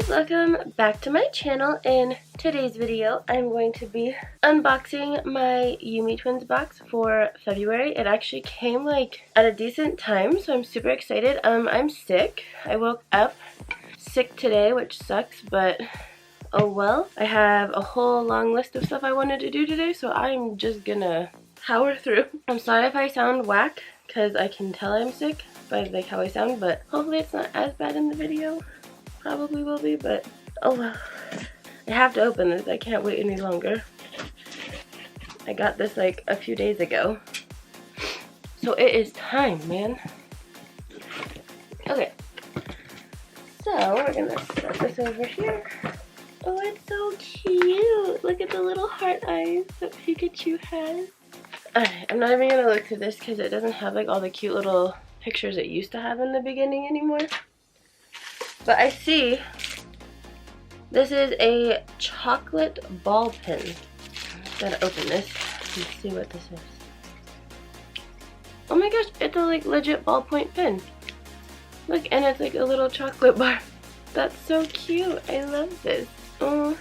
guys, welcome back to my channel. In today's video, I'm going to be unboxing my Yume Twins box for February. It actually came like at a decent time, so I'm super excited. I'm sick. I woke up sick today, which sucks, but oh well. I have a whole long list of stuff I wanted to do today, so I'm just gonna power through. I'm sorry if I sound whack, because I can tell I'm sick by like how I sound, but hopefully it's not as bad in the video. Probably will be, but oh well. I have to open this. I can't wait any longer. I got this like a few days ago. So it is time, man. Okay. So we're gonna set this over here. Oh, it's so cute. Look at the little heart eyes that Pikachu has. Alright, I'm not even gonna look through this because it doesn't have like all the cute little pictures it used to have in the beginning anymore. But I see this is a chocolate ball pen. Gotta open this and see what this is. Oh my gosh, it's a like legit ballpoint pen. Look, and it's like a little chocolate bar. That's so cute. I love this. Oh,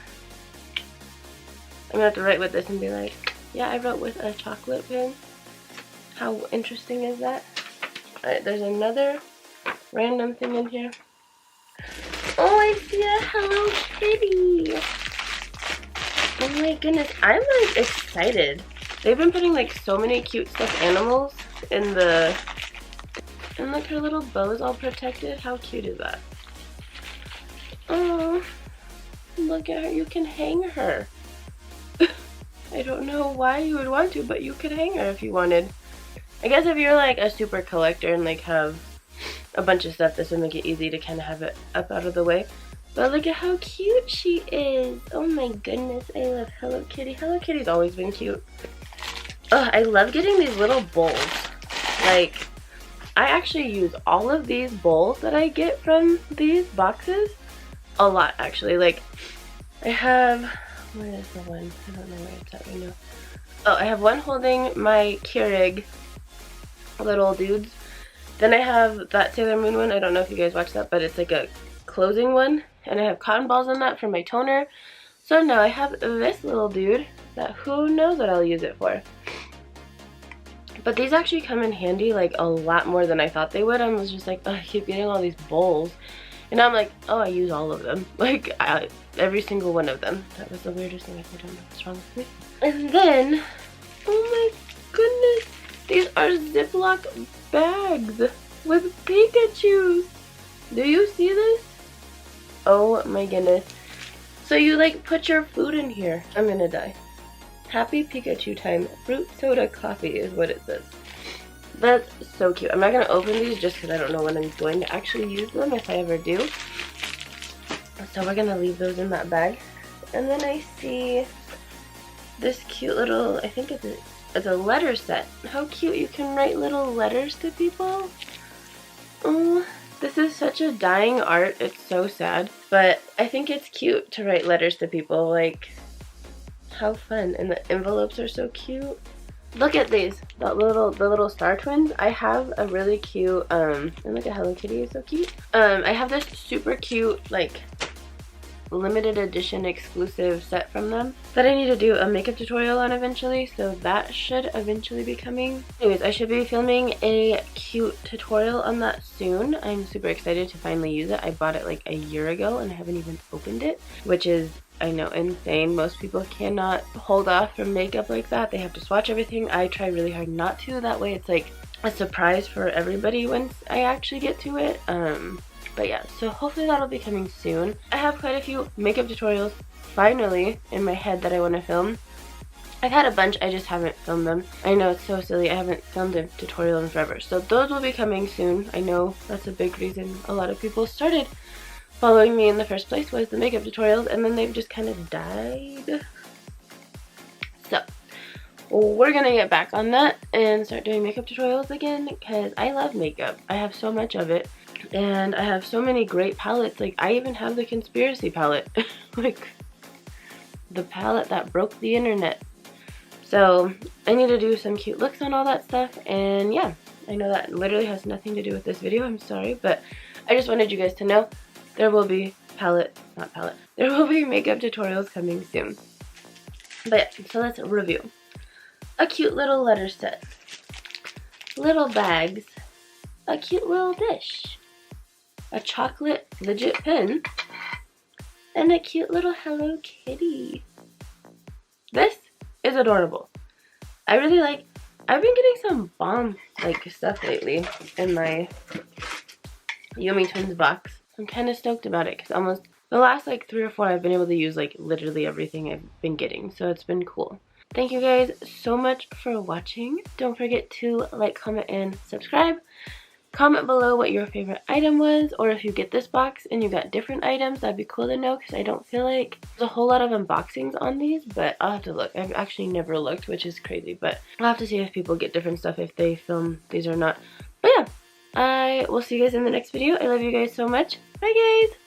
I'm gonna have to write with this and be like, yeah, I wrote with a chocolate pen. How interesting is that? Alright, there's another random thing in here. Oh, I see a Hello Kitty. Oh my goodness, I'm like excited. They've been putting like so many cute stuffed animals in the, and like her little bow is all protected. How cute is that? Oh, look at her. You can hang her. I don't know why you would want to, but you could hang her if you wanted. I guess if you're like a super collector and like have a bunch of stuff, this would make it easy to kind of have it up out of the way. But look at how cute she is. Oh my goodness, I love Hello Kitty. Hello Kitty's always been cute. Ugh, I love getting these little bowls. Like, I actually use all of these bowls that I get from these boxes a lot, actually. Like, I have, where is the one? I don't know where it's at right now. Oh, I have one holding my Keurig little dudes. Then I have that Sailor Moon one. I don't know if you guys watched that, but it's like a closing one. And I have cotton balls in that for my toner. So now I have this little dude that who knows what I'll use it for. But these actually come in handy like a lot more than I thought they would. I was just like, oh, I keep getting all these bowls. And now I'm like, oh, I use all of them. Like, every single one of them. That was the weirdest thing. I don't know what's wrong with me. And then, oh my goodness. These are Ziploc bags with Pikachus. Do you see this? Oh my goodness. So you like put your food in here. I'm gonna die. Happy Pikachu time. Fruit soda coffee is what it says. That's so cute. I'm not gonna open these just because I don't know when I'm going to actually use them if I ever do. So we're gonna leave those in that bag. And then I see this cute little, I think it's a letter set. How cute, you can write little letters to people. Oh, this is such a dying art. It's so sad. But I think it's cute to write letters to people. Like, how fun. And the envelopes are so cute. Look at these. The little star twins. I have a really cute, and look at Hello Kitty is so cute. I have this super cute, like, limited edition exclusive set from them that I need to do a makeup tutorial on eventually, so that should eventually be coming. Anyways, I should be filming a cute tutorial on that soon. I'm super excited to finally use it. I bought it like a year ago and I haven't even opened it, which is, I know, insane. Most people cannot hold off from makeup like that. They have to swatch everything. I try really hard not to. That way it's like a surprise for everybody once I actually get to it. But yeah, so hopefully that'll be coming soon. I have quite a few makeup tutorials finally in my head that I want to film. I've had a bunch, I just haven't filmed them. I know, it's so silly, I haven't filmed a tutorial in forever. So those will be coming soon. I know that's a big reason a lot of people started following me in the first place, was the makeup tutorials, and then they've just kind of died. So we're gonna get back on that and start doing makeup tutorials again because I love makeup. I have so much of it. And I have so many great palettes. Like, I even have the conspiracy palette. Like, the palette that broke the internet. So, I need to do some cute looks on all that stuff. And yeah, I know that literally has nothing to do with this video. I'm sorry. But I just wanted you guys to know there will be there will be makeup tutorials coming soon. But yeah, so let's review. A cute little letter set, little bags, a cute little dish, a chocolate legit pen, and a cute little Hello Kitty. This is adorable. I really like, I've been getting some bomb like stuff lately in my Yume Twins box. I'm kind of stoked about it because almost the last like 3 or 4 I've been able to use like literally everything I've been getting, so it's been cool. Thank you guys so much for watching. Don't forget to like, comment, and subscribe. Comment below what your favorite item was, or if you get this box and you got different items, that'd be cool to know because I don't feel like there's a whole lot of unboxings on these, but I'll have to look. I've actually never looked, which is crazy, but I'll have to see if people get different stuff if they film these or not. But yeah, I will see you guys in the next video. I love you guys so much. Bye guys!